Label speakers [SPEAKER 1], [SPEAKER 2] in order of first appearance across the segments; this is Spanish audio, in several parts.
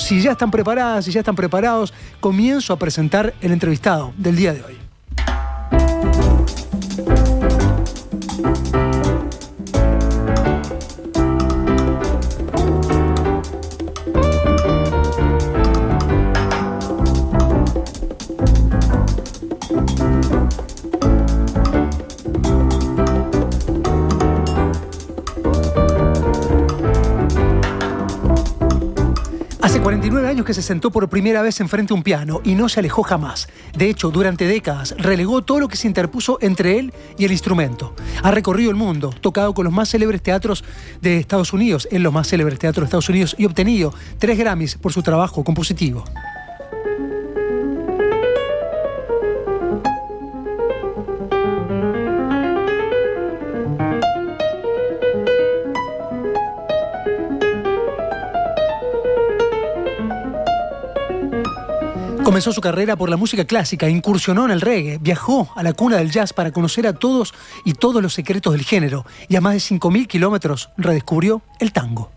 [SPEAKER 1] Si ya están preparadas, si ya están preparados, comienzo a presentar el entrevistado del día de hoy. Hace 49 años que se sentó por primera vez enfrente a un piano y no se alejó jamás. De hecho, durante décadas relegó todo lo que se interpuso entre él y el instrumento. Ha recorrido el mundo, tocado con los más célebres teatros de Estados Unidos, en los más célebres teatros de Estados Unidos, y obtenido 3 Grammys por su trabajo compositivo. Comenzó su carrera por la música clásica, incursionó en el reggae, viajó a la cuna del jazz para conocer a todos y todos los secretos del género, y a más de 5.000 kilómetros redescubrió el tango.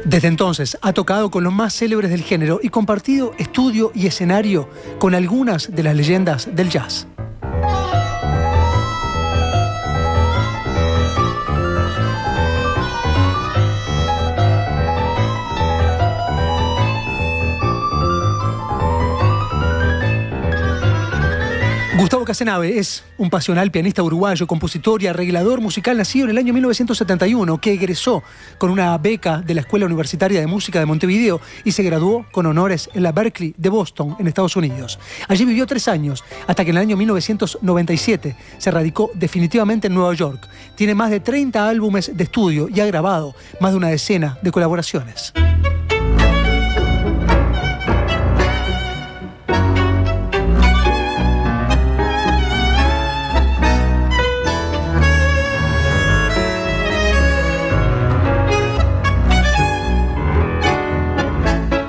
[SPEAKER 1] Desde entonces ha tocado con los más célebres del género y compartido estudio y escenario con algunas de las leyendas del jazz. Gustavo Casenave es un pasional pianista uruguayo, compositor y arreglador musical nacido en el año 1971, que egresó con una beca de la Escuela Universitaria de Música de Montevideo y se graduó con honores en la Berklee de Boston, en Estados Unidos. Allí vivió 3 años, hasta que en el año 1997 se radicó definitivamente en Nueva York. Tiene más de 30 álbumes de estudio y ha grabado más de una decena de colaboraciones.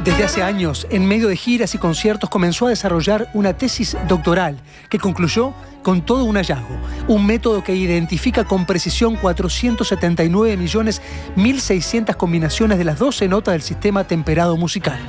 [SPEAKER 1] Desde hace años, en medio de giras y conciertos, comenzó a desarrollar una tesis doctoral que concluyó con todo un hallazgo, un método que identifica con precisión 479.100.600 combinaciones de las 12 notas del sistema temperado musical.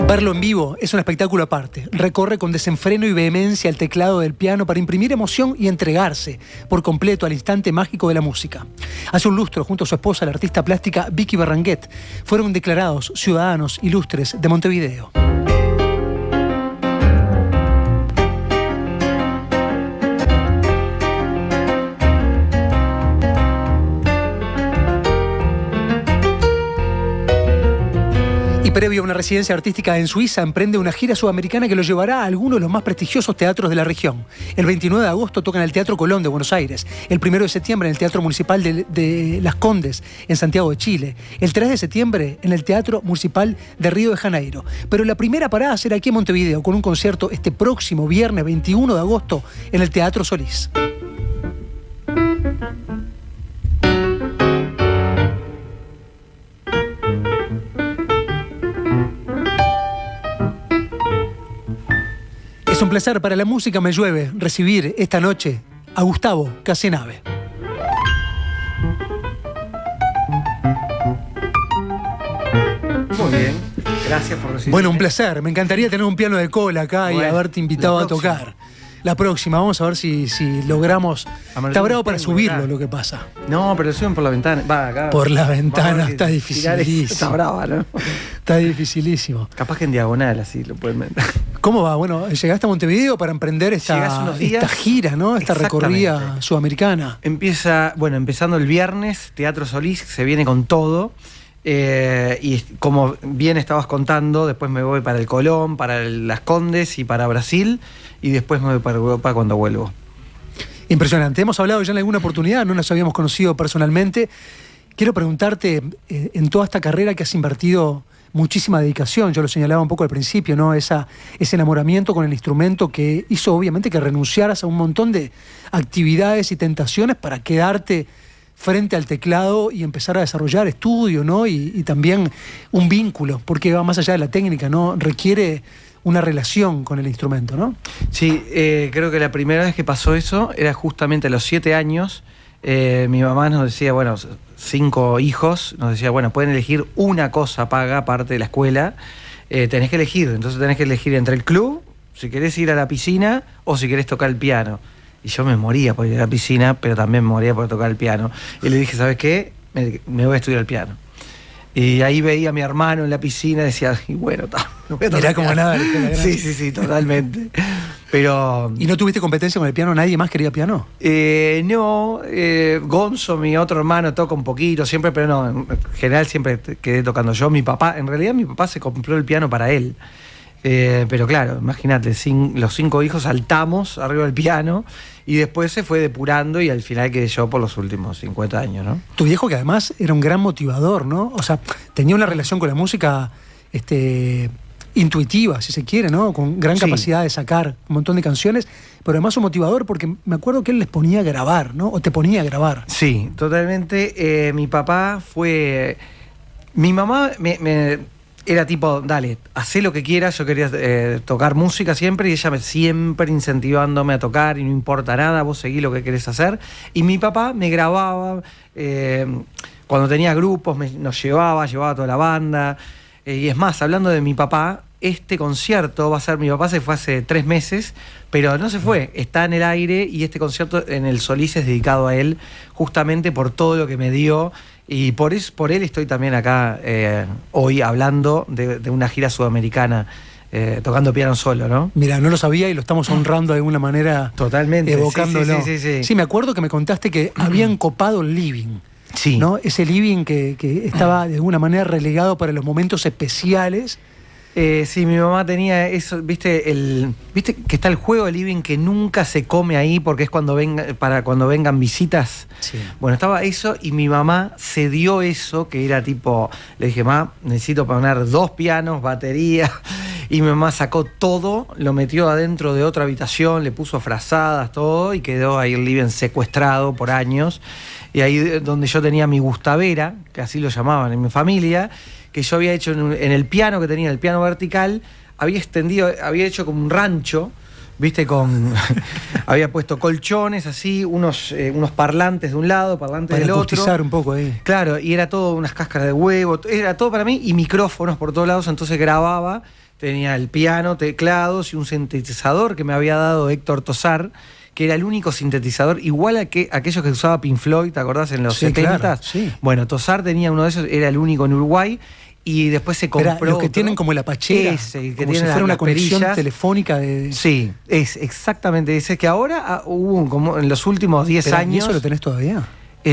[SPEAKER 1] Verlo en vivo es un espectáculo aparte. Recorre con desenfreno y vehemencia el teclado del piano para imprimir emoción y entregarse por completo al instante mágico de la música. Hace un lustro, junto a su esposa, la artista plástica Vicky Barranguet, fueron declarados ciudadanos ilustres de Montevideo. Previo a una residencia artística en Suiza, emprende una gira sudamericana que lo llevará a algunos de los más prestigiosos teatros de la región. El 29 de agosto toca en el Teatro Colón de Buenos Aires, el 1 de septiembre en el Teatro Municipal de Las Condes, en Santiago de Chile, el 3 de septiembre en el Teatro Municipal de Río de Janeiro. Pero la primera parada será aquí en Montevideo, con un concierto este próximo viernes 21 de agosto en el Teatro Solís. Es un placer para La Música Me Llueve recibir esta noche a Gustavo Casenave.
[SPEAKER 2] Muy bien, gracias por recibirme.
[SPEAKER 1] Bueno, un placer. Me encantaría tener un piano de cola acá y haberte invitado a tocar. La próxima, vamos a ver si logramos. Está bravo para subirlo, lo que pasa.
[SPEAKER 2] No, pero suben por la ventana. Va, acá.
[SPEAKER 1] Por la ventana está dificilísimo.
[SPEAKER 2] Está brava, ¿no?
[SPEAKER 1] Está dificilísimo.
[SPEAKER 2] Capaz que en diagonal así lo pueden meter.
[SPEAKER 1] ¿Cómo va? Bueno, llegaste a Montevideo para emprender esta gira, ¿no? Esta recorrida sudamericana.
[SPEAKER 2] Empezando el viernes, Teatro Solís se viene con todo. Y como bien estabas contando, después me voy para el Colón, para Las Condes y para Brasil, y después me voy para Europa cuando vuelvo.
[SPEAKER 1] Impresionante. Hemos hablado ya en alguna oportunidad, no nos habíamos conocido personalmente. Quiero preguntarte, en toda esta carrera que has invertido muchísima dedicación. Yo lo señalaba un poco al principio, ¿no? Ese enamoramiento con el instrumento que hizo obviamente que renunciaras a un montón de actividades y tentaciones para quedarte frente al teclado y empezar a desarrollar estudio, ¿no? Y también un vínculo, porque va más allá de la técnica, ¿no? Requiere una relación con el instrumento, ¿no?
[SPEAKER 2] Sí, creo que la primera vez que pasó eso era justamente a los 7 años. Mi mamá nos decía, bueno, 5 hijos, nos decía, bueno, pueden elegir una cosa paga aparte de la escuela, tenés que elegir, entonces tenés que elegir entre el club, si querés ir a la piscina o si querés tocar el piano. Y yo me moría por ir a la piscina, pero también me moría por tocar el piano. Y le dije, ¿sabes qué? Me voy a estudiar el piano. Y ahí veía a mi hermano en la piscina y decía, y bueno,
[SPEAKER 1] mirá como nada.
[SPEAKER 2] Sí, totalmente. Pero...
[SPEAKER 1] ¿Y no tuviste competencia con el piano? ¿Nadie más quería piano?
[SPEAKER 2] No, Gonzo, mi otro hermano, toca un poquito siempre, pero no, en general siempre quedé tocando yo. Mi papá se compró el piano para él. Pero claro, imagínate, los 5 hijos saltamos arriba del piano y después se fue depurando y al final quedé yo por los últimos 50 años, ¿no?
[SPEAKER 1] Tu viejo, que además era un gran motivador, ¿no? O sea, tenía una relación con la música intuitiva, si se quiere, ¿no? Con gran capacidad de sacar un montón de canciones, pero además un motivador porque me acuerdo que él les ponía a grabar, ¿no? O te ponía a grabar.
[SPEAKER 2] Sí, totalmente. Mi papá fue... Mi mamá era tipo, dale, hacé lo que quieras. Yo quería tocar música siempre y ella siempre incentivándome a tocar y no importa nada, vos seguí lo que querés hacer. Y mi papá me grababa, cuando tenía grupos nos llevaba toda la banda. Y es más, hablando de mi papá, este concierto va a ser, mi papá se fue hace 3 meses, pero no se fue, está en el aire y este concierto en el Solís es dedicado a él, justamente por todo lo que me dio. Y por él estoy también acá hoy hablando de una gira sudamericana, tocando piano solo, ¿no?
[SPEAKER 1] Mira, no lo sabía y lo estamos honrando de alguna manera.
[SPEAKER 2] Totalmente.
[SPEAKER 1] Evocándolo.
[SPEAKER 2] Sí.
[SPEAKER 1] Sí, me acuerdo que me contaste que habían copado el living.
[SPEAKER 2] Sí.
[SPEAKER 1] ¿No? Ese living que estaba de alguna manera relegado para los momentos especiales.
[SPEAKER 2] Sí, mi mamá tenía eso, viste que está el juego de living que nunca se come ahí porque es cuando vengan visitas.
[SPEAKER 1] Sí.
[SPEAKER 2] Bueno, estaba eso y mi mamá cedió eso, que era tipo, le dije, mamá, necesito poner 2 pianos, batería, y mi mamá sacó todo, lo metió adentro de otra habitación, le puso frazadas, todo, y quedó ahí el living secuestrado por años. Y ahí donde yo tenía mi gustavera, que así lo llamaban en mi familia, que yo había hecho en el piano que tenía, el piano vertical, había hecho como un rancho, viste, había puesto colchones así, unos parlantes de un lado, parlantes del otro.
[SPEAKER 1] Para acustizar un poco ahí.
[SPEAKER 2] Claro, y era todo unas cáscaras de huevo, era todo para mí, y micrófonos por todos lados, entonces grababa, tenía el piano, teclados y un sintetizador que me había dado Héctor Tosar, que era el único sintetizador, igual a aquellos que usaba Pink Floyd, ¿te acordás? En los 70s.
[SPEAKER 1] Claro, sí.
[SPEAKER 2] Bueno, Tosar tenía uno de esos, era el único en Uruguay, y después se compró
[SPEAKER 1] los que tienen como la pachera,
[SPEAKER 2] ese, que
[SPEAKER 1] como si fuera una conexión telefónica de...
[SPEAKER 2] Sí, es exactamente ese, que ahora hubo como en los últimos 10 años...
[SPEAKER 1] ¿Y eso lo tenés todavía?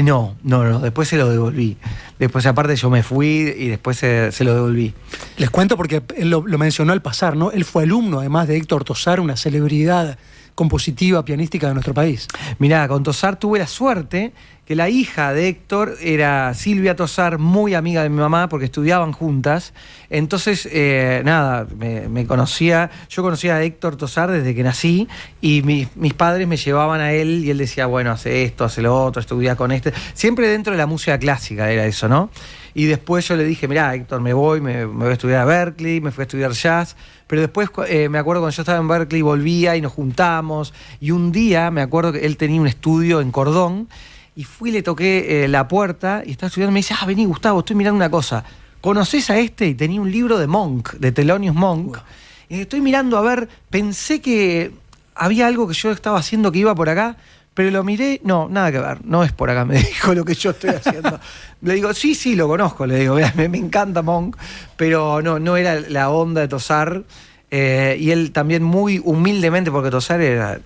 [SPEAKER 2] No, después se lo devolví. Después, aparte, yo me fui y después se lo devolví.
[SPEAKER 1] Les cuento porque él lo mencionó al pasar, ¿no? Él fue alumno, además de Héctor Tosar, una celebridad compositiva, pianística de nuestro país. Mirá,
[SPEAKER 2] con Tosar tuve la suerte que la hija de Héctor era Silvia Tosar, muy amiga de mi mamá, porque estudiaban juntas. Entonces, me conocía, yo conocía a Héctor Tosar desde que nací, y mis padres me llevaban a él, y él decía, bueno, hace esto, hace lo otro, estudia con este. Siempre dentro de la música clásica era eso, ¿no? Y después yo le dije, mirá, Héctor, me voy a estudiar a Berklee, me fui a estudiar jazz. Pero después, me acuerdo cuando yo estaba en Berklee, volvía y nos juntamos. Y un día, me acuerdo que él tenía un estudio en Cordón, y fui y le toqué la puerta, y estaba estudiando, y me dice, vení, Gustavo, estoy mirando una cosa. ¿Conocés a este? Y tenía un libro de Monk, de Thelonious Monk. Wow. Y estoy mirando a ver, pensé que había algo que yo estaba haciendo que iba por acá, pero lo miré, no, nada que ver, no es por acá, me dijo lo que yo estoy haciendo. Le digo, sí, lo conozco, le digo, me encanta Monk, pero no era la onda de Tosar. Y él también muy humildemente, porque Tosar era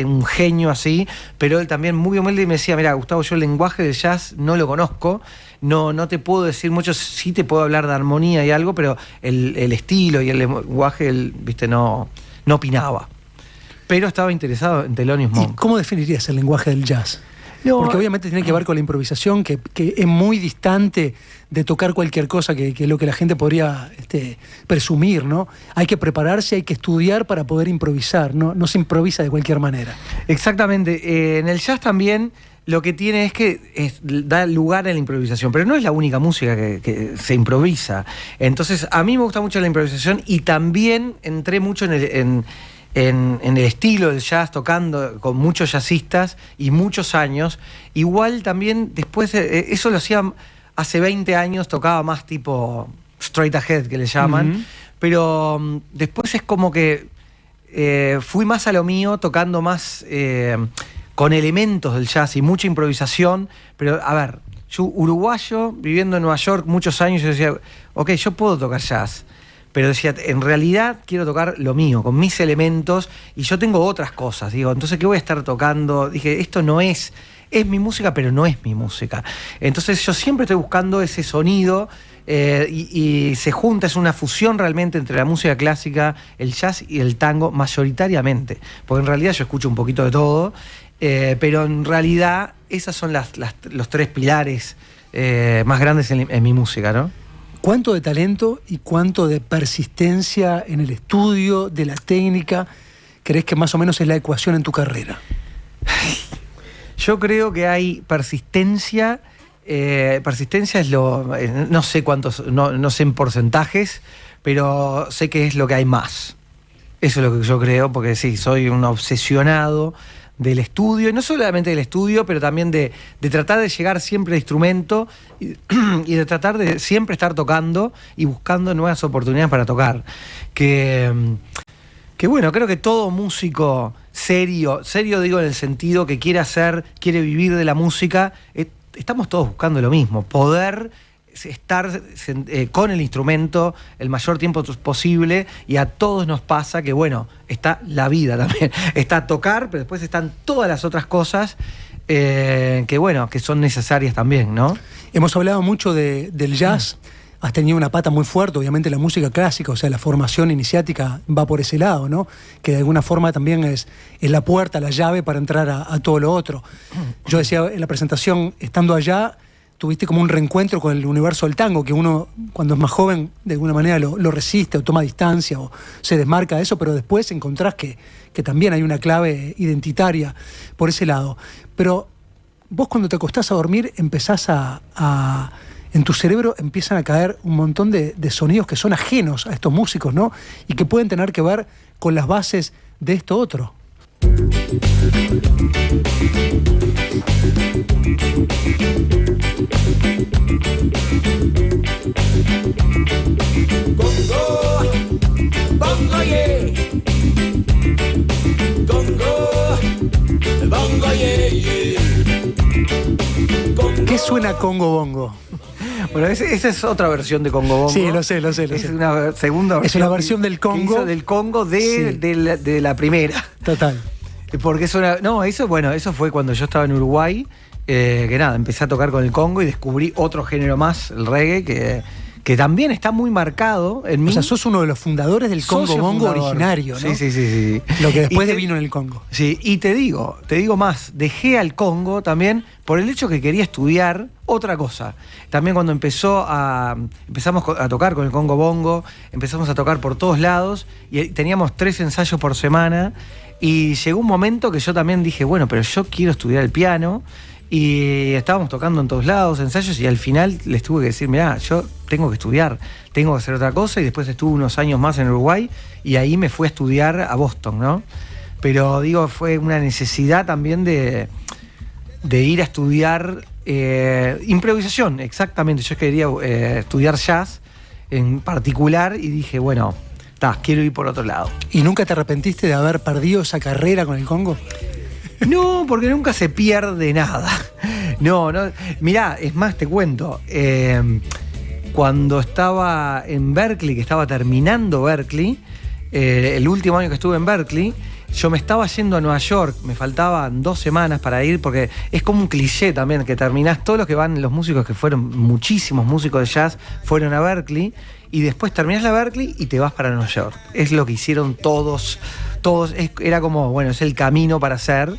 [SPEAKER 2] un genio así, pero él también muy humilde y me decía, mira, Gustavo, yo el lenguaje del jazz no lo conozco, no te puedo decir mucho, sí te puedo hablar de armonía y algo, pero el estilo y el lenguaje, viste, no opinaba. Pero estaba interesado en Thelonious Monk.
[SPEAKER 1] ¿Y cómo definirías el lenguaje del jazz?
[SPEAKER 2] No,
[SPEAKER 1] porque obviamente tiene que ver con la improvisación, que es muy distante de tocar cualquier cosa, que es lo que la gente podría presumir, ¿no? Hay que prepararse, hay que estudiar para poder improvisar, ¿no? No se improvisa de cualquier manera.
[SPEAKER 2] Exactamente. En el jazz también lo que tiene es que da lugar a la improvisación, pero no es la única música que se improvisa. Entonces, a mí me gusta mucho la improvisación y también entré mucho en el estilo del jazz, tocando con muchos jazzistas y muchos años. Igual también después, eso lo hacía hace 20 años, tocaba más tipo straight ahead, que le llaman, pero después es como que fui más a lo mío, tocando más con elementos del jazz y mucha improvisación. Pero a ver, yo uruguayo, viviendo en Nueva York muchos años, yo decía, ok, yo puedo tocar jazz, pero decía, en realidad quiero tocar lo mío, con mis elementos, y yo tengo otras cosas. Digo, entonces, ¿qué voy a estar tocando? Dije, esto no es mi música, pero no es mi música. Entonces yo siempre estoy buscando ese sonido, y se junta, es una fusión realmente entre la música clásica, el jazz y el tango, mayoritariamente. Porque en realidad yo escucho un poquito de todo, pero en realidad esas son los tres pilares más grandes en mi música, ¿no?
[SPEAKER 1] ¿Cuánto de talento y cuánto de persistencia en el estudio, de la técnica, crees que más o menos es la ecuación en tu carrera?
[SPEAKER 2] Yo creo que hay persistencia. Persistencia es no sé cuántos, no sé en porcentajes, pero sé que es lo que hay más. Eso es lo que yo creo, porque sí, soy un obsesionado del estudio, y no solamente del estudio, pero también de tratar de llegar siempre al instrumento y de tratar de siempre estar tocando y buscando nuevas oportunidades para tocar. Que bueno, creo que todo músico serio digo en el sentido que quiere vivir de la música, estamos todos buscando lo mismo, poder estar con el instrumento el mayor tiempo posible, y a todos nos pasa que, bueno, está la vida también, está tocar, pero después están todas las otras cosas que, bueno, que son necesarias también, ¿no?
[SPEAKER 1] Hemos hablado mucho del jazz, has tenido una pata muy fuerte, obviamente la música clásica, o sea, la formación iniciática va por ese lado, ¿no? Que de alguna forma también es la puerta, la llave para entrar a todo lo otro. Yo decía en la presentación, estando allá, tuviste como un reencuentro con el universo del tango, que uno cuando es más joven de alguna manera lo resiste o toma distancia o se desmarca de eso, pero después encontrás que también hay una clave identitaria por ese lado. Pero vos cuando te acostás a dormir empezás en tu cerebro empiezan a caer un montón de sonidos que son ajenos a estos músicos, ¿no? Y que pueden tener que ver con las bases de esto otro.
[SPEAKER 3] Bongo, yeah. Bongo, yeah, yeah.
[SPEAKER 1] ¿Qué suena Congo Bongo?
[SPEAKER 2] Bueno, esa es otra versión de Congo Bongo.
[SPEAKER 1] Sí, lo sé.
[SPEAKER 2] Es una segunda versión.
[SPEAKER 1] Es una versión del Congo.
[SPEAKER 2] Hizo del Congo de la primera.
[SPEAKER 1] Total.
[SPEAKER 2] Porque eso fue cuando yo estaba en Uruguay, que nada, empecé a tocar con el Congo y descubrí otro género más, el reggae, que también está muy marcado en mí.
[SPEAKER 1] O sea, sos uno de los fundadores del Congo Bongo originario, ¿no?
[SPEAKER 2] Sí.
[SPEAKER 1] Lo que después vino en el Congo.
[SPEAKER 2] Sí, y te digo más, dejé al Congo también por el hecho que quería estudiar otra cosa. También cuando empezamos a tocar con el Congo Bongo, empezamos a tocar por todos lados y teníamos 3 ensayos por semana, y llegó un momento que yo también dije, bueno, pero yo quiero estudiar el piano. Y estábamos tocando en todos lados, ensayos, y al final les tuve que decir, mirá, yo tengo que estudiar, tengo que hacer otra cosa, y después estuve unos años más en Uruguay, y ahí me fui a estudiar a Boston, ¿no? Pero digo, fue una necesidad también de ir a estudiar improvisación, exactamente. Yo quería estudiar jazz en particular, y dije, bueno, quiero ir por otro lado.
[SPEAKER 1] ¿Y nunca te arrepentiste de haber perdido esa carrera con el Congo?
[SPEAKER 2] No, porque nunca se pierde nada. No. Mirá, es más, te cuento. Cuando estaba en Berklee, que estaba terminando Berklee, el último año que estuve en Berklee, yo me estaba yendo a Nueva York, me faltaban 2 semanas para ir, porque es como un cliché también, que terminás, todos los músicos que fueron, muchísimos músicos de jazz, fueron a Berklee, y después terminás la Berklee y te vas para Nueva York. Es lo que hicieron todos, era como, bueno, es el camino para hacer.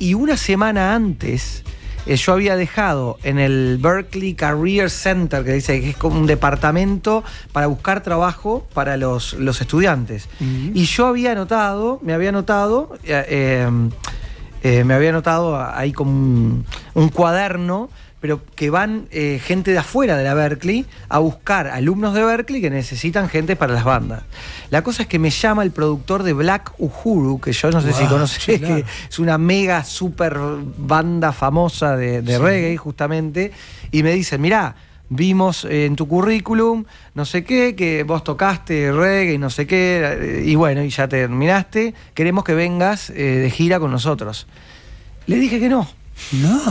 [SPEAKER 2] Y una semana antes, yo había dejado en el Berklee Career Center, que dice que es como un departamento para buscar trabajo para los estudiantes. Y yo me había anotado ahí como un cuaderno, pero que van gente de afuera de la Berklee a buscar alumnos de Berklee que necesitan gente para las bandas. La cosa es que me llama el productor de Black Uhuru, que yo no sé si conoces, sí, claro, que es una mega super banda famosa de reggae justamente, y me dicen, mirá, vimos en tu currículum, no sé qué, que vos tocaste reggae y no sé qué, y bueno, y ya terminaste, queremos que vengas de gira con nosotros. Le dije que no.
[SPEAKER 1] No.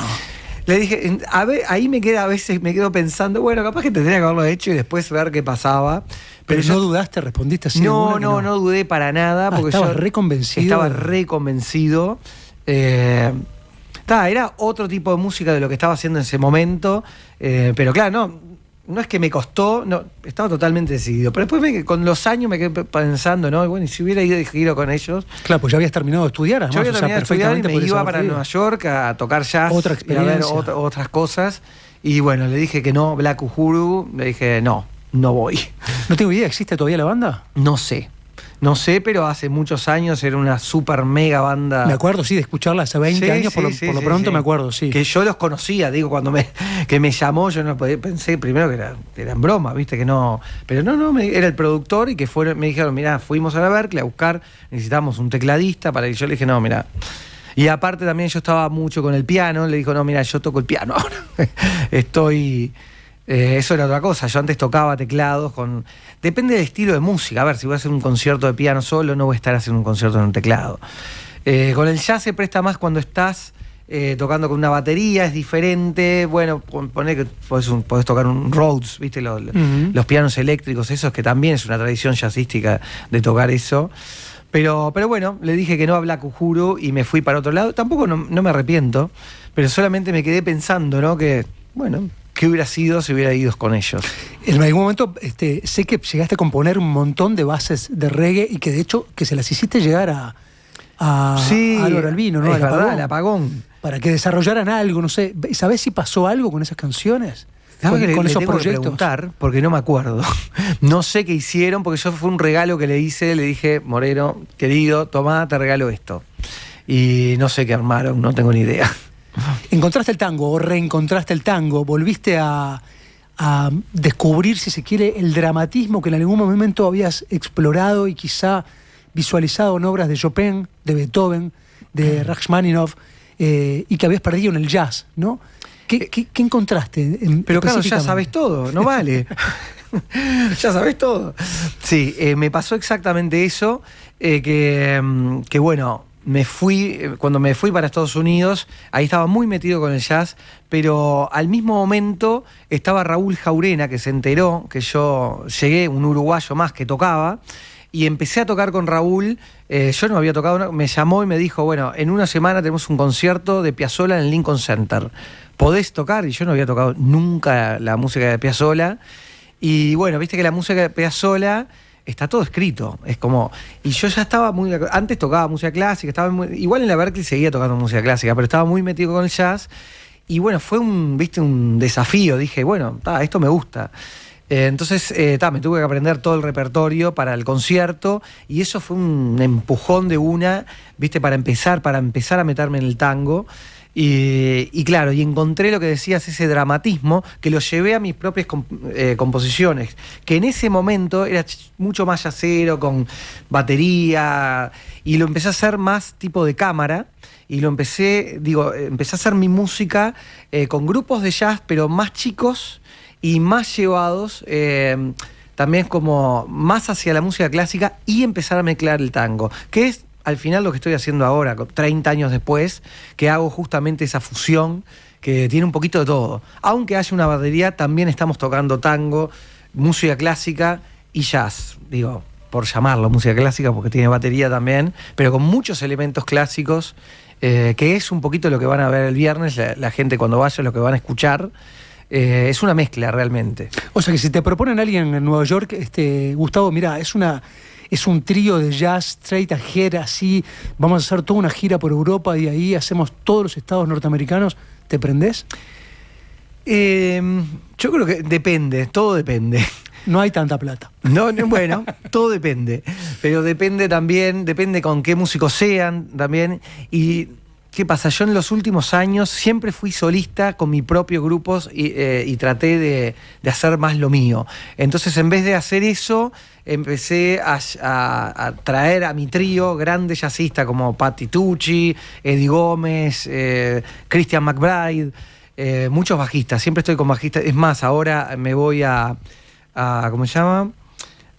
[SPEAKER 2] Le dije, a ver, ahí a veces me quedo pensando, bueno, capaz que tendría que haberlo hecho y después ver qué pasaba.
[SPEAKER 1] Pero no dudaste, respondiste así.
[SPEAKER 2] No dudé para nada, porque
[SPEAKER 1] estaba reconvencido.
[SPEAKER 2] Estaba reconvencido. Era otro tipo de música de lo que estaba haciendo en ese momento, pero claro, no es que me costó, no, estaba totalmente decidido. Pero después con los años me quedé pensando, ¿no? Y bueno, y si hubiera ido de giro con ellos.
[SPEAKER 1] Claro, pues ya habías terminado de estudiar, además.
[SPEAKER 2] Yo había terminado de estudiar y me iba para Nueva York a tocar jazz,
[SPEAKER 1] otra experiencia,
[SPEAKER 2] a ver otras cosas. Y bueno, le dije que no, Black Uhuru, le dije no voy.
[SPEAKER 1] No tengo idea, ¿existe todavía la banda?
[SPEAKER 2] No sé, pero hace muchos años era una super mega banda.
[SPEAKER 1] Me acuerdo, sí, de escucharla hace 20 años, por lo pronto me acuerdo, sí.
[SPEAKER 2] Que yo los conocía, digo, cuando me llamó, yo no podía, pensé primero que era en broma, viste, que no. Pero era el productor y que me dijeron, mirá, fuimos a la Berklee a buscar, necesitamos un tecladista para que yo le dije, no, mirá. Y aparte también yo estaba mucho con el piano, le dijo, no, mira, yo toco el piano ahora. Eso era otra cosa, yo antes tocaba teclados depende del estilo de música. A ver, si voy a hacer un concierto de piano solo, no voy a estar haciendo un concierto en un teclado. Con el jazz se presta más cuando estás tocando con una batería, es diferente. Bueno, poner que podés tocar un Rhodes, ¿viste? Los pianos eléctricos, esos, que también es una tradición jazzística de tocar eso. Pero bueno, le dije que no a Black Uhuru y me fui para otro lado. Tampoco no me arrepiento, pero solamente me quedé pensando, ¿no? Que, bueno, ¿qué hubiera sido si hubiera ido con ellos?
[SPEAKER 1] En algún momento sé que llegaste a componer un montón de bases de reggae y que de hecho que se las hiciste llegar a Álvaro Albino, ¿no?
[SPEAKER 2] Es verdad, al Apagón.
[SPEAKER 1] Para que desarrollaran algo, no sé. ¿Sabés si pasó algo con esas canciones?
[SPEAKER 2] Con esos proyectos. Que preguntar, porque no me acuerdo. No sé qué hicieron, porque fue un regalo que le hice, le dije, Moreno, querido, tomá, te regalo esto. Y no sé qué armaron, no tengo ni idea.
[SPEAKER 1] ¿Encontraste el tango o reencontraste el tango? ¿Volviste a descubrir, si se quiere, el dramatismo que en algún momento habías explorado y quizá visualizado en obras de Chopin, de Beethoven, de Rachmaninoff, y que habías perdido en el jazz, ¿no? ¿Qué encontraste?
[SPEAKER 2] Pero claro, ya sabes todo, no vale. Ya sabes todo. Sí, me pasó exactamente eso, que bueno, cuando me fui para Estados Unidos, ahí estaba muy metido con el jazz, pero al mismo momento estaba Raúl Jaurena, que se enteró que yo llegué, un uruguayo más que tocaba, y empecé a tocar con Raúl. Yo no había tocado, me llamó y me dijo, bueno, en una semana tenemos un concierto de Piazzolla en el Lincoln Center. ¿Podés tocar? Y yo no había tocado nunca la música de Piazzolla. Y bueno, viste que la música de Piazzolla está todo escrito. Es como. Y yo ya estaba muy. Antes tocaba música clásica, igual en la Berklee seguía tocando música clásica, pero estaba muy metido con el jazz. Y bueno, fue un desafío. Dije, bueno, esto me gusta. Entonces, me tuve que aprender todo el repertorio para el concierto. Y eso fue un empujón de viste, para empezar a meterme en el tango. Y claro, y encontré lo que decías, ese dramatismo, que lo llevé a mis propias composiciones, que en ese momento era mucho más jazzero, con batería, y lo empecé a hacer más tipo de cámara, y empecé a hacer mi música con grupos de jazz, pero más chicos y más llevados, también como más hacia la música clásica, y empezar a mezclar el tango, que es al final lo que estoy haciendo ahora, 30 años después, que hago justamente esa fusión que tiene un poquito de todo. Aunque haya una batería, también estamos tocando tango, música clásica y jazz, por llamarlo música clásica, porque tiene batería también, pero con muchos elementos clásicos, que es un poquito lo que van a ver el viernes, la gente cuando vaya, lo que van a escuchar. Es una mezcla realmente.
[SPEAKER 1] O sea que si te proponen a alguien en Nueva York, Gustavo, mira, es un trío de jazz straight ahead, así, vamos a hacer toda una gira por Europa y ahí hacemos todos los estados norteamericanos, ¿te prendés?
[SPEAKER 2] Yo creo que depende, todo depende.
[SPEAKER 1] No hay tanta plata.
[SPEAKER 2] No, bueno, todo depende. Pero depende también, depende con qué músicos sean también. Y ¿qué pasa? Yo en los últimos años siempre fui solista con mi propio grupo y traté de hacer más lo mío. Entonces, en vez de hacer eso, empecé a traer a mi trío grandes jazzistas como Patti Tucci, Eddie Gómez, Christian McBride, muchos bajistas. Siempre estoy con bajistas. Es más, ahora me voy a ¿cómo se llama?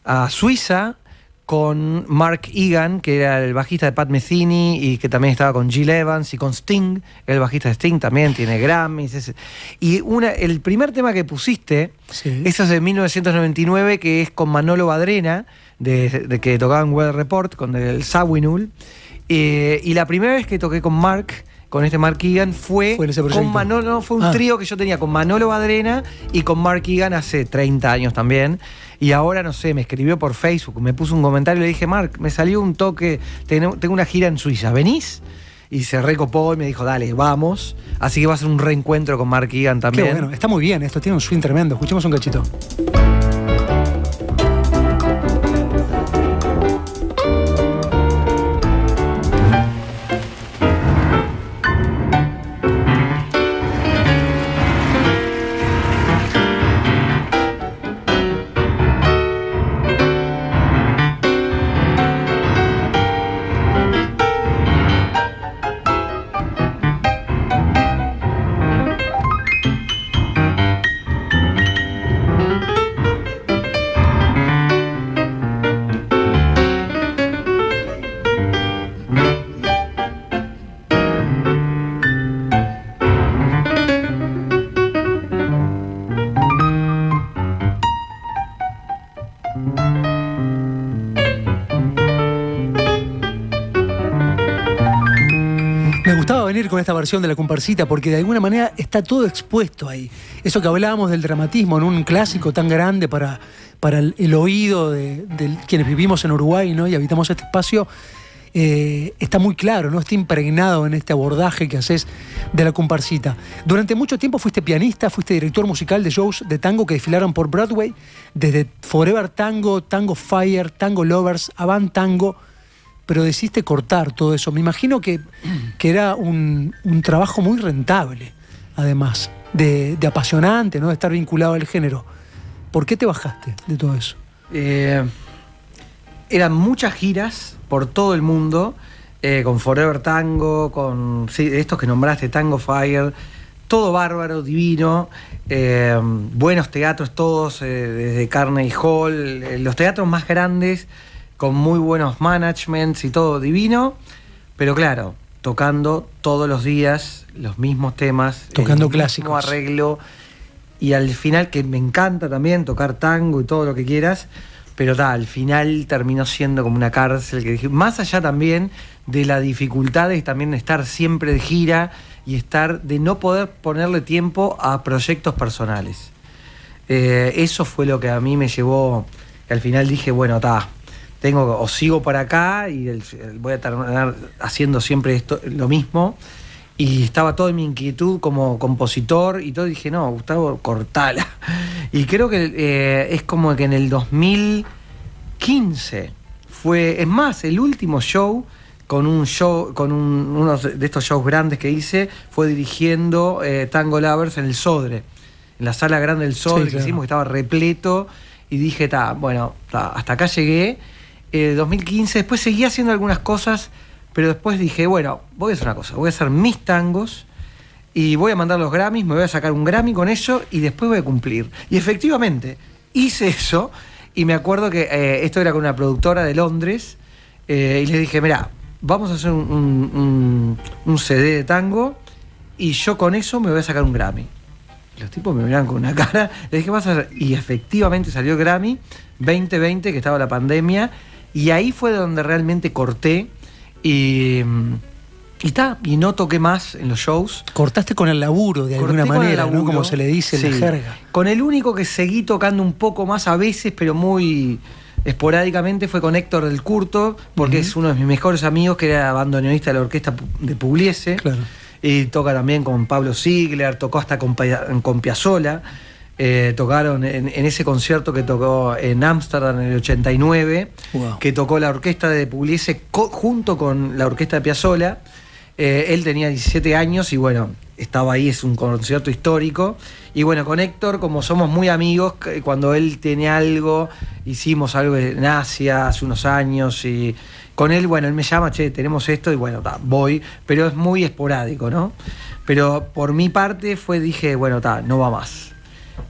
[SPEAKER 2] A Suiza con Mark Egan, que era el bajista de Pat Metheny y que también estaba con Gil Evans, y con Sting, el bajista de Sting también, tiene Grammys. Y el primer tema que pusiste,
[SPEAKER 1] Sí.
[SPEAKER 2] eso es de 1999, que es con Manolo Badrena, de que tocaba en Weather Report, con el Sawinul. Y la primera vez que toqué con este Mark Egan, fue
[SPEAKER 1] en ese proyecto.
[SPEAKER 2] con Manolo, fue un trío que yo tenía con Manolo Badrena y con Mark Egan hace 30 años también. Y ahora, no sé, me escribió por Facebook, me puso un comentario y le dije, Mark, me salió un toque, tengo una gira en Suiza, ¿venís? Y se recopó y me dijo, dale, vamos. Así que va a ser un reencuentro con Mark Egan también.
[SPEAKER 1] Qué bueno, está muy bien esto, tiene un swing tremendo. Escuchemos un cachito. Me gustaba venir con esta versión de La Comparsita porque de alguna manera está todo expuesto ahí. Eso que hablábamos del dramatismo en un clásico tan grande para el oído de quienes vivimos en Uruguay, ¿no? Y habitamos este espacio, está muy claro, ¿no? Está impregnado en este abordaje que haces de La Comparsita. Durante mucho tiempo fuiste pianista, fuiste director musical de shows de tango que desfilaron por Broadway, desde Forever Tango, Tango Fire, Tango Lovers, Avant Tango, pero decidiste cortar todo eso. Me imagino que era un trabajo muy rentable, además, de apasionante, ¿no? De estar vinculado al género. ¿Por qué te bajaste de todo eso?
[SPEAKER 2] Eran muchas giras por todo el mundo, con Forever Tango, con estos que nombraste, Tango Fire, todo bárbaro, divino, buenos teatros todos, desde Carnegie Hall, los teatros más grandes, con muy buenos managements y todo divino, pero claro, tocando todos los días los mismos temas,
[SPEAKER 1] tocando
[SPEAKER 2] el
[SPEAKER 1] clásicos,
[SPEAKER 2] mismo arreglo, y al final, que me encanta también tocar tango y todo lo que quieras, pero al final terminó siendo como una cárcel, que dije, más allá también de la dificultad de también estar siempre de gira y de no poder ponerle tiempo a proyectos personales. Eso fue lo que a mí me llevó, que al final dije, bueno, o sigo para acá y voy a terminar haciendo siempre lo mismo. Y estaba toda mi inquietud como compositor y todo, y dije, no, Gustavo, cortala. Y creo que es como que en el 2015 es más, el último show, uno de estos shows grandes que hice, fue dirigiendo Tango Lovers en el Sodre, en la sala grande del Sodre, sí, claro, que hicimos, que estaba repleto, y dije, hasta acá llegué. 2015, después seguí haciendo algunas cosas, pero después dije, bueno, voy a hacer una cosa, voy a hacer mis tangos y voy a mandar los Grammys, me voy a sacar un Grammy con eso y después voy a cumplir. Y efectivamente, hice eso, y me acuerdo que esto era con una productora de Londres, y les dije, mirá, vamos a hacer un CD de tango y yo con eso me voy a sacar un Grammy. Los tipos me miraban con una cara, les dije, vas a hacer, y efectivamente salió el Grammy 2020, que estaba la pandemia, y ahí fue donde realmente corté y no toqué más en los shows.
[SPEAKER 1] Cortaste con el laburo de alguna manera, ¿no? Como se le dice en la jerga.
[SPEAKER 2] Con el único que seguí tocando un poco más a veces, pero muy Esporádicamente fue con Héctor del Curto, porque es uno de mis mejores amigos, que era bandoneonista de la orquesta de Pugliese.
[SPEAKER 1] Claro.
[SPEAKER 2] Y toca también con Pablo Ziegler, tocó hasta con Piazzolla. Tocaron en ese concierto que tocó en Ámsterdam en el 89,
[SPEAKER 1] Wow.
[SPEAKER 2] que tocó la orquesta de Pugliese junto con la orquesta de Piazzolla. Él tenía 17 años y bueno, estaba ahí, es un concierto histórico. Y bueno, con Héctor, como somos muy amigos, cuando él tiene algo, hicimos algo en Asia hace unos años y con él, bueno, él me llama, che, tenemos esto y bueno, voy, pero es muy esporádico, ¿no? Pero por mi parte dije, bueno, no va más.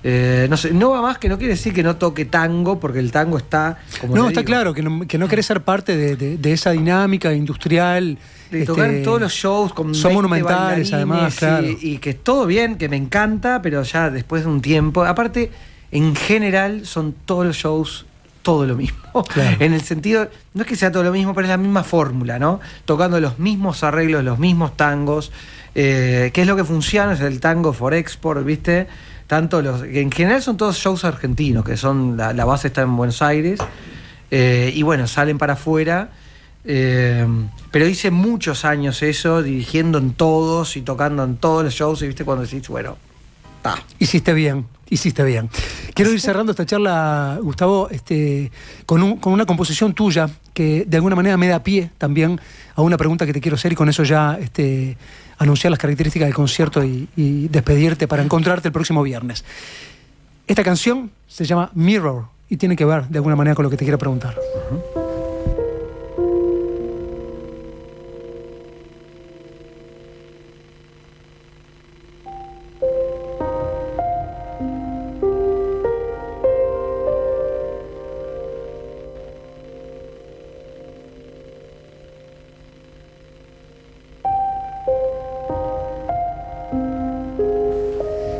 [SPEAKER 2] No sé, no va más, que no quiere decir que no toque tango, porque el tango está como
[SPEAKER 1] No,
[SPEAKER 2] te
[SPEAKER 1] está
[SPEAKER 2] digo,
[SPEAKER 1] claro, que no querés ser parte de esa dinámica industrial.
[SPEAKER 2] de tocar en todos los shows con
[SPEAKER 1] son
[SPEAKER 2] 20
[SPEAKER 1] monumentales,
[SPEAKER 2] bailarines
[SPEAKER 1] además, claro.
[SPEAKER 2] y que todo bien, que me encanta, pero ya después de un tiempo, aparte, en general son todos los shows todo lo mismo.
[SPEAKER 1] Claro.
[SPEAKER 2] En el sentido, no es que sea todo lo mismo, pero es la misma fórmula, ¿no? Tocando los mismos arreglos, los mismos tangos, que es lo que funciona, es el tango for export, ¿viste? Tanto que en general son todos shows argentinos, que son la base está en Buenos Aires, y bueno, salen para afuera. Pero hice muchos años eso, dirigiendo en todos y tocando en todos los shows, y viste cuando decís, bueno,
[SPEAKER 1] Hiciste bien. Quiero ir cerrando esta charla, Gustavo, con una composición tuya que de alguna manera me da pie también a una pregunta que te quiero hacer, y con eso ya anunciar las características del concierto y despedirte para encontrarte el próximo viernes. Esta canción se llama Mirror y tiene que ver de alguna manera con lo que te quiero preguntar.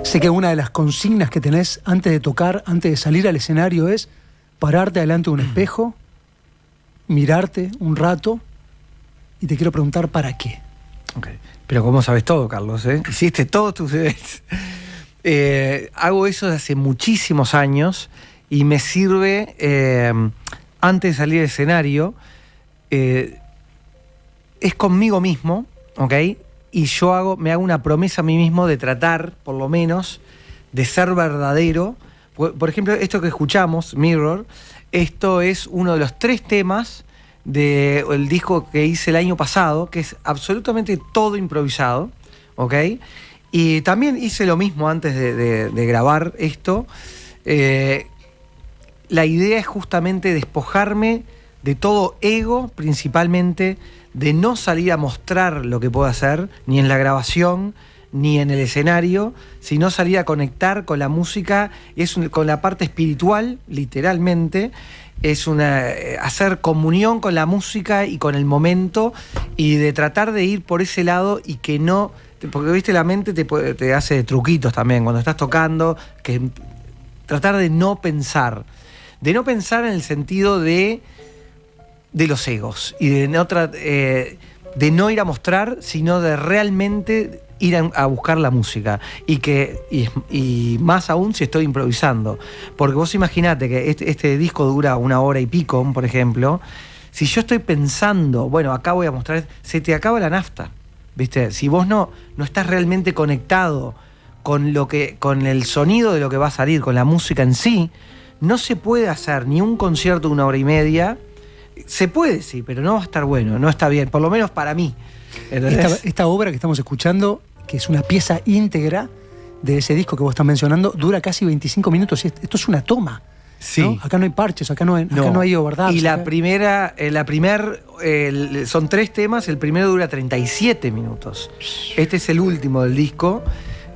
[SPEAKER 1] Sé que una de las consignas que tenés antes de tocar, antes de salir al escenario, es pararte delante de un espejo, mirarte un rato, y te quiero preguntar ¿para qué?
[SPEAKER 2] Okay. Pero ¿cómo sabes todo, Carlos? Hiciste todos tus CDs. Hago eso desde hace muchísimos años y me sirve antes de salir al escenario. Es conmigo mismo, ¿ok? Y me hago una promesa a mí mismo de tratar, por lo menos, de ser verdadero. Por ejemplo, esto que escuchamos, Mirror, esto es uno de los 3 temas del disco que hice el año pasado, que es absolutamente todo improvisado, ¿ok? Y también hice lo mismo antes de grabar esto. La idea es justamente despojarme de todo ego, principalmente, de no salir a mostrar lo que puedo hacer, ni en la grabación, ni en el escenario, sino salir a conectar con la música, con la parte espiritual, literalmente, hacer comunión con la música y con el momento, y de tratar de ir por ese lado y que no, porque viste, la mente te hace truquitos también, cuando estás tocando, que tratar de no pensar en el sentido de los egos y de no ir a mostrar, sino de realmente ir a buscar la música y más aún si estoy improvisando, porque vos imaginate que este disco dura 1 hora y pico, por ejemplo. Si yo estoy pensando, bueno, acá voy a mostrar, se te acaba la nafta, ¿viste? Si vos no estás realmente conectado con el sonido de lo que va a salir, con la música en sí, no se puede hacer ni un concierto de 1 hora y media. Se puede, sí, pero no va a estar bueno, no está bien, por lo menos para mí.
[SPEAKER 1] Esta obra que estamos escuchando, que es una pieza íntegra de ese disco que vos estás mencionando, dura casi 25 minutos. Y esto es una toma.
[SPEAKER 2] Sí.
[SPEAKER 1] ¿No? Acá no hay parches, acá no hay overdubs.
[SPEAKER 2] Y son 3 temas, el primero dura 37 minutos. Este es el último del disco.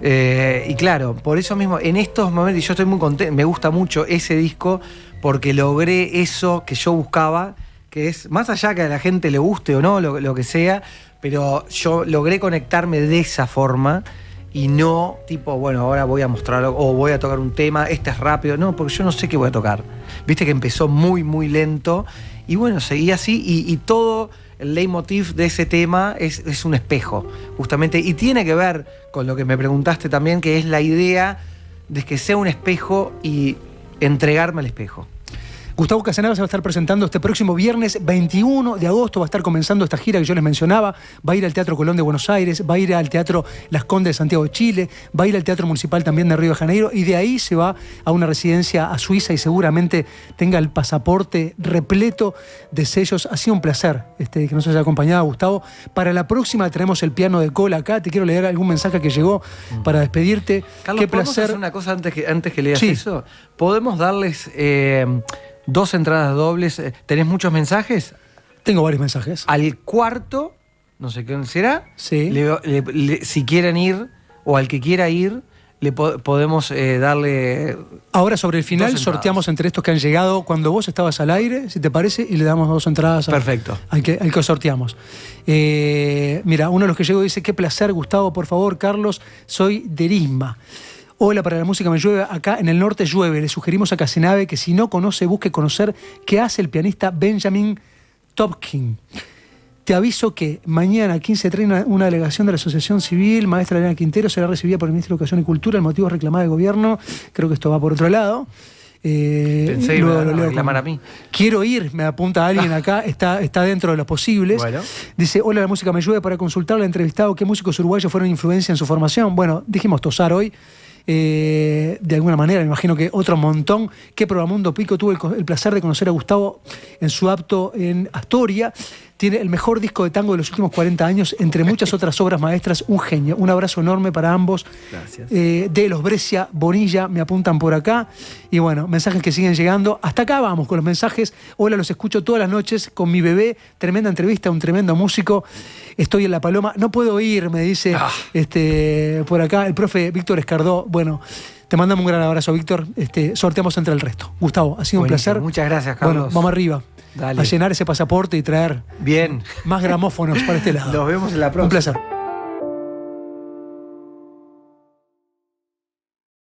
[SPEAKER 2] Y claro, por eso mismo, en estos momentos, yo estoy muy contento, me gusta mucho ese disco, porque logré eso que yo buscaba, que es, más allá que a la gente le guste o no, lo que sea, pero yo logré conectarme de esa forma y no tipo, bueno, ahora voy a mostrarlo o voy a tocar un tema, este es rápido, no, porque yo no sé qué voy a tocar. Viste que empezó muy, muy lento y bueno, seguí así y todo el leitmotiv de ese tema es un espejo, justamente, y tiene que ver con lo que me preguntaste también, que es la idea de que sea un espejo y entregarme al espejo.
[SPEAKER 1] Gustavo Casanava se va a estar presentando este próximo viernes 21 de agosto, va a estar comenzando esta gira que yo les mencionaba, va a ir al Teatro Colón de Buenos Aires, va a ir al Teatro Las Condes de Santiago de Chile, va a ir al Teatro Municipal también de Río de Janeiro y de ahí se va a una residencia a Suiza y seguramente tenga el pasaporte repleto de sellos. Ha sido un placer que nos haya acompañado, Gustavo. Para la próxima tenemos el piano de cola acá, te quiero leer algún mensaje que llegó para despedirte.
[SPEAKER 2] Carlos,
[SPEAKER 1] Qué
[SPEAKER 2] ¿podemos
[SPEAKER 1] placer.
[SPEAKER 2] hacer una cosa antes que leas
[SPEAKER 1] Sí.
[SPEAKER 2] eso? ¿Podemos darles 2 entradas dobles? ¿Tenés muchos mensajes?
[SPEAKER 1] Tengo varios mensajes.
[SPEAKER 2] Al cuarto, no sé quién será,
[SPEAKER 1] Sí.
[SPEAKER 2] si quieren ir, o al que quiera ir, podemos darle...
[SPEAKER 1] Ahora sobre el final
[SPEAKER 2] 2 entradas.
[SPEAKER 1] sorteamos entre estos que han llegado cuando vos estabas al aire, si te parece, y le damos 2 entradas
[SPEAKER 2] Perfecto.
[SPEAKER 1] al que sorteamos. Mira, uno de los que llegó dice: qué placer, Gustavo, por favor, Carlos, soy de Erisma. Hola, para la música me llueve, acá en el norte llueve. Le sugerimos a Casanave que si no conoce, busque conocer qué hace el pianista Benjamin Topkin. Te aviso que mañana 15:30 una delegación de la Asociación Civil Maestra Elena Quintero será recibida por el Ministro de Educación y Cultura. El motivo es reclamar al gobierno. Creo que esto va por otro lado.
[SPEAKER 2] Pensé que
[SPEAKER 1] luego
[SPEAKER 2] iba a
[SPEAKER 1] lo leo
[SPEAKER 2] reclamar
[SPEAKER 1] con-
[SPEAKER 2] a mí.
[SPEAKER 1] Quiero ir, me apunta alguien acá, está dentro de los posibles.
[SPEAKER 2] Bueno.
[SPEAKER 1] Dice: hola, la música me llueve, para consultarle al entrevistado qué músicos uruguayos fueron influencia en su formación. Bueno, dijimos Tosar hoy. De alguna manera, me imagino que otro montón. Que Programundo Pico tuve el placer de conocer a Gustavo en su apto en Astoria. Tiene el mejor disco de tango de los últimos 40 años, entre muchas otras obras maestras. Un genio. Un abrazo enorme para ambos.
[SPEAKER 2] Gracias.
[SPEAKER 1] De los Brescia, Bonilla, me apuntan por acá. Y bueno, mensajes que siguen llegando. Hasta acá vamos con los mensajes. Hola, los escucho todas las noches con mi bebé. Tremenda entrevista, un tremendo músico. Estoy en La Paloma. No puedo ir, me dice por acá el profe Víctor Escardó. Bueno, te mandamos un gran abrazo, Víctor. Sorteamos entre el resto. Gustavo, ha sido un
[SPEAKER 2] Buenísimo.
[SPEAKER 1] placer.
[SPEAKER 2] Muchas gracias, Carlos.
[SPEAKER 1] Bueno, vamos arriba.
[SPEAKER 2] Dale.
[SPEAKER 1] A llenar ese pasaporte y traer
[SPEAKER 2] Bien.
[SPEAKER 1] más gramófonos para este lado.
[SPEAKER 2] Nos vemos en la próxima.
[SPEAKER 1] Un placer.